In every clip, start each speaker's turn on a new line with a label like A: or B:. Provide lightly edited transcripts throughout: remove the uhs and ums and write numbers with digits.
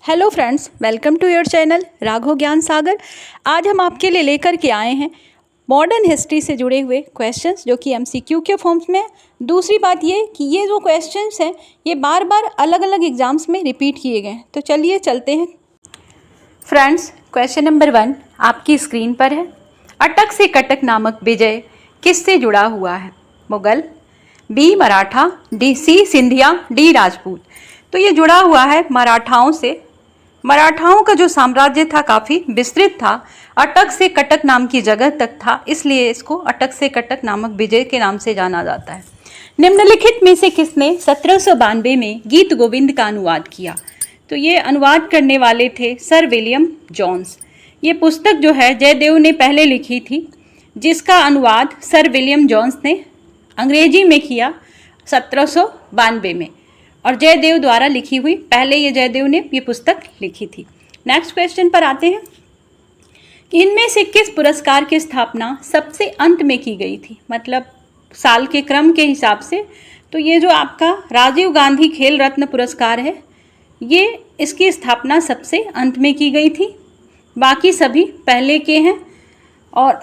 A: Hello friends, welcome to your channel Raghav Gyan Sagar. आज हम आपके लिए लेकर के आए हैं मॉडर्न हिस्ट्री से जुड़े हुए क्वेश्चंस जो कि एमसीक्यू के फॉर्म्स में है। दूसरी बात ये कि ये जो क्वेश्चंस हैं ये बार बार अलग अलग एग्जाम्स में रिपीट किए गए हैं। तो चलिए चलते हैं फ्रेंड्स। क्वेश्चन नंबर 1 आपकी स्क्रीन पर है। अटक से कटक नामक विजय किससे जुड़ा हुआ है? Mughal, B Maratha, D C Scindia, D Rajput. तो ये जुड़ा हुआ है मराठाओं से। मराठाओं का जो साम्राज्य था काफ़ी विस्तृत था, अटक से कटक नाम की जगह तक था, इसलिए इसको अटक से कटक नामक विजय के नाम से जाना जाता है। निम्नलिखित में से किसने 1792 में गीत गोविंद का अनुवाद किया? तो ये अनुवाद करने वाले थे सर विलियम जोन्स। ये पुस्तक जो है जयदेव ने पहले लिखी थी, जिसका अनुवाद सर विलियम जोन्स ने अंग्रेजी में किया 1792 में, और जयदेव द्वारा लिखी हुई पहले ये जयदेव ने ये पुस्तक लिखी थी। नेक्स्ट क्वेश्चन पर आते हैं। इनमें से किस पुरस्कार की स्थापना सबसे अंत में की गई थी? मतलब साल के क्रम के हिसाब से। तो ये जो आपका राजीव गांधी खेल रत्न पुरस्कार है, ये इसकी स्थापना सबसे अंत में की गई थी, बाकी सभी पहले के हैं। और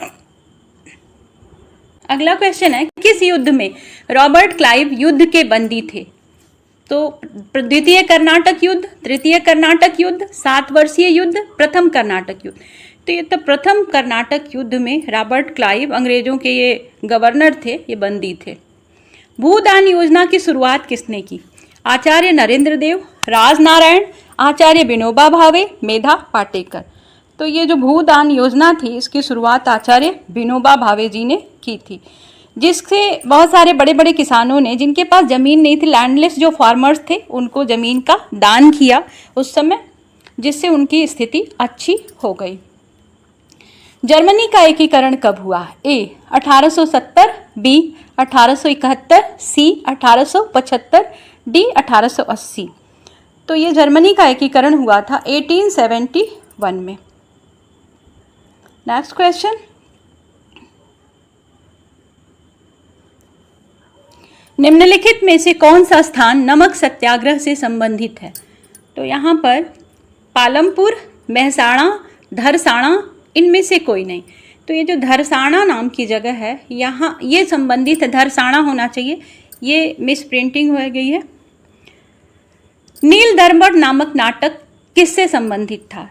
A: अगला क्वेश्चन है, किस युद्ध में रॉबर्ट क्लाइव युद्ध के बंदी थे? तो द्वितीय कर्नाटक युद्ध, तृतीय कर्नाटक युद्ध, 7 वर्षीय युद्ध, प्रथम कर्नाटक युद्ध। तो ये तो प्रथम कर्नाटक युद्ध में रॉबर्ट क्लाइव अंग्रेजों के ये गवर्नर थे, ये बंदी थे। भूदान योजना की शुरुआत किसने की? आचार्य नरेंद्र देव, राजनारायण, आचार्य विनोबा भावे, मेधा पाटेकर। तो ये जो भूदान योजना थी इसकी शुरुआत आचार्य विनोबा भावे जी ने की थी, जिससे बहुत सारे बड़े बड़े किसानों ने, जिनके पास ज़मीन नहीं थी, लैंडलेस जो फार्मर्स थे, उनको ज़मीन का दान किया उस समय, जिससे उनकी स्थिति अच्छी हो गई। जर्मनी का एकीकरण कब हुआ? ए 1870, बी 1871, सी 1875, डी 1880। तो ये जर्मनी का एकीकरण हुआ था 1871 में। नेक्स्ट क्वेश्चन, निम्नलिखित में से कौन सा स्थान नमक सत्याग्रह से संबंधित है? तो यहाँ पर पालमपुर, मेहसाणा, धरसाणा, इनमें से कोई नहीं। तो ये जो धरसाणा नाम की जगह है, यहाँ ये संबंधित है, धरसाणा होना चाहिए, ये मिस प्रिंटिंग हो गई है। नील दर्पण नामक नाटक किससे संबंधित था?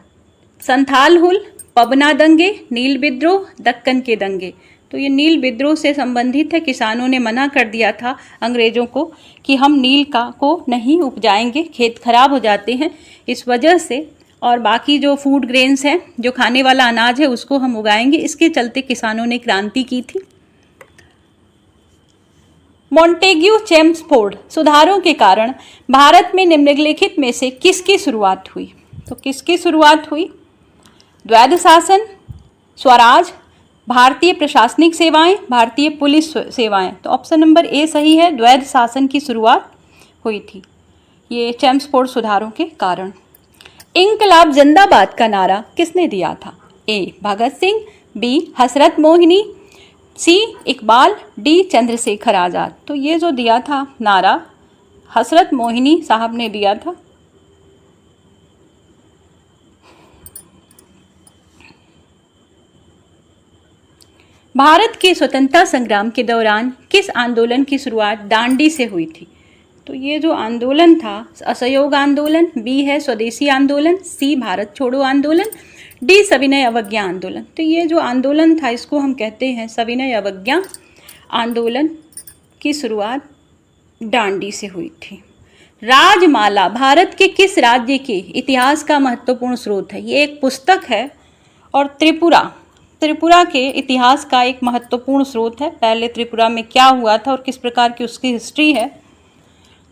A: संथाल हुल, पबना दंगे, नील विद्रोह, दक्कन के दंगे। तो ये नील विद्रोह से संबंधित है। किसानों ने मना कर दिया था अंग्रेजों को कि हम नील को नहीं उपजाएंगे, खेत खराब हो जाते हैं इस वजह से, और बाकी जो फूड ग्रेन्स हैं, जो खाने वाला अनाज है, उसको हम उगाएंगे। इसके चलते किसानों ने क्रांति की थी। मॉन्टेग्यू चेम्सफोर्ड सुधारों के कारण भारत में निम्नलिखित में से किसकी शुरुआत हुई? तो किसकी शुरुआत हुई? द्वैध शासन, स्वराज, भारतीय प्रशासनिक सेवाएं, भारतीय पुलिस सेवाएं। तो ऑप्शन नंबर ए सही है, द्वैध शासन की शुरुआत हुई थी ये चेम्सफोर्ड सुधारों के कारण। इंकलाब जिंदाबाद का नारा किसने दिया था? ए भगत सिंह, बी हसरत मोहिनी, सी इकबाल, डी चंद्रशेखर आज़ाद। तो ये जो दिया था नारा हसरत मोहिनी साहब ने दिया था। भारत के स्वतंत्रता संग्राम के दौरान किस आंदोलन की शुरुआत दांडी से हुई थी? तो ये जो आंदोलन था, असहयोग आंदोलन, बी है स्वदेशी आंदोलन, सी भारत छोड़ो आंदोलन, डी सविनय अवज्ञा आंदोलन। तो ये जो आंदोलन था इसको हम कहते हैं सविनय अवज्ञा आंदोलन की शुरुआत दांडी से हुई थी। राजमाला भारत के किस राज्य के इतिहास का महत्वपूर्ण स्रोत है? ये एक पुस्तक है, और त्रिपुरा के इतिहास का एक महत्वपूर्ण स्रोत है। पहले त्रिपुरा में क्या हुआ था और किस प्रकार की उसकी हिस्ट्री है।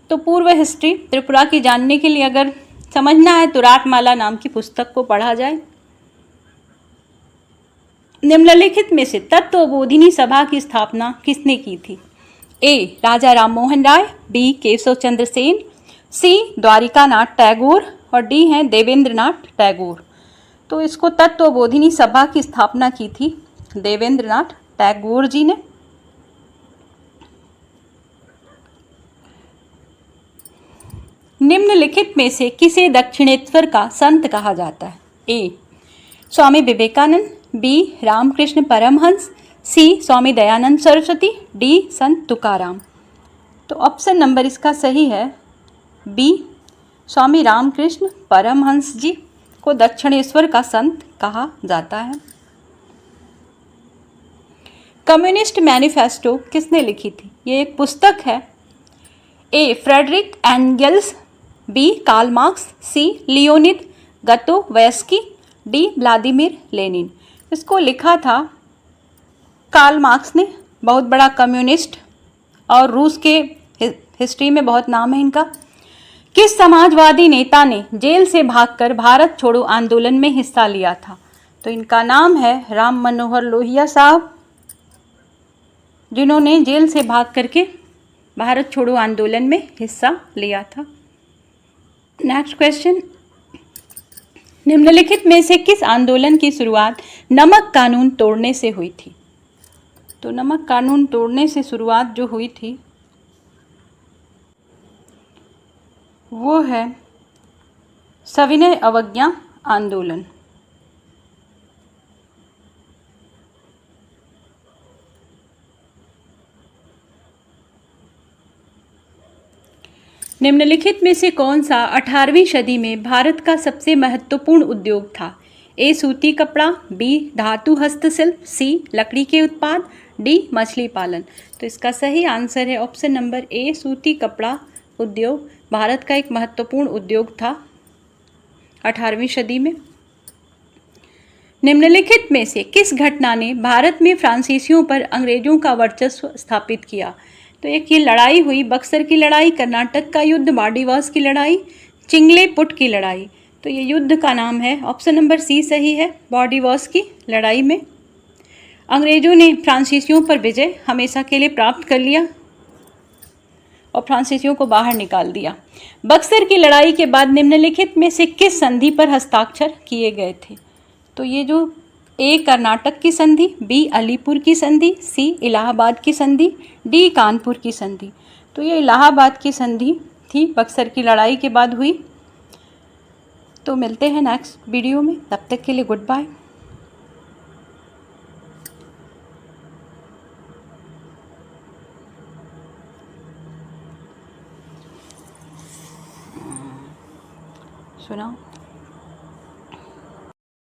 A: तो पूर्व हिस्ट्री त्रिपुरा की जानने के लिए अगर समझना है तो राजमाला नाम की पुस्तक को पढ़ा जाए। निम्नलिखित में से तत्वबोधिनी सभा की स्थापना किसने की थी? ए राजा राम मोहन राय, बी केशव चंद्र सेन, सी द्वारिका नाथ टैगोर, और डी हैं देवेंद्र नाथ टैगोर। तो इसको तत्वबोधिनी सभा की स्थापना की थी देवेंद्र नाथ टैगोर जी ने। निम्नलिखित में से किसे दक्षिणेश्वर का संत कहा जाता है? ए स्वामी विवेकानंद, बी रामकृष्ण परमहंस, सी स्वामी दयानंद सरस्वती, डी संत तुकाराम। तो ऑप्शन नंबर इसका सही है बी, स्वामी रामकृष्ण परमहंस जी को दक्षिणेश्वर का संत कहा जाता है। कम्युनिस्ट मैनिफेस्टो किसने लिखी थी? ये एक पुस्तक है। A Frederick Engels, B Karl Marx, C Leonid Gatovsky, D Vladimir Lenin. इसको लिखा था कार्ल मार्क्स ने, बहुत बड़ा कम्युनिस्ट और रूस के हिस्ट्री में बहुत नाम है इनका। किस समाजवादी नेता ने जेल से भागकर भारत छोड़ो आंदोलन में हिस्सा लिया था? तो इनका नाम है राम मनोहर लोहिया साहब, जिन्होंने जेल से भाग करके भारत छोड़ो आंदोलन में हिस्सा लिया था। नेक्स्ट क्वेश्चन, निम्नलिखित में से किस आंदोलन की शुरुआत नमक कानून तोड़ने से हुई थी? तो नमक कानून तोड़ने से शुरुआत जो हुई थी वो है सविनय अवज्ञा आंदोलन। निम्नलिखित में से कौन सा 18वीं सदी में भारत का सबसे महत्वपूर्ण उद्योग था? ए सूती कपड़ा, बी धातु हस्तशिल्प, सी लकड़ी के उत्पाद, डी मछली पालन। तो इसका सही आंसर है ऑप्शन नंबर ए, सूती कपड़ा उद्योग भारत का एक महत्वपूर्ण उद्योग था 18वीं सदी में। निम्नलिखित में से किस घटना ने भारत में फ्रांसीसियों पर अंग्रेजों का वर्चस्व स्थापित किया? तो एक ये लड़ाई हुई, बक्सर की लड़ाई, कर्नाटक का युद्ध, बाडीवास की लड़ाई, चिंगलेपुट की लड़ाई। तो ये युद्ध का नाम है ऑप्शन नंबर सी सही है, बाडीवास की लड़ाई में अंग्रेजों ने फ्रांसीसियों पर विजय हमेशा के लिए प्राप्त कर लिया और फ्रांसीसियों को बाहर निकाल दिया। बक्सर की लड़ाई के बाद निम्नलिखित में से किस संधि पर हस्ताक्षर किए गए थे? तो ये जो ए कर्नाटक की संधि, बी अलीपुर की संधि, सी इलाहाबाद की संधि, डी कानपुर की संधि। तो ये इलाहाबाद की संधि थी, बक्सर की लड़ाई के बाद हुई। तो मिलते हैं नेक्स्ट वीडियो में, तब तक के लिए गुड बाय। सुनाओ।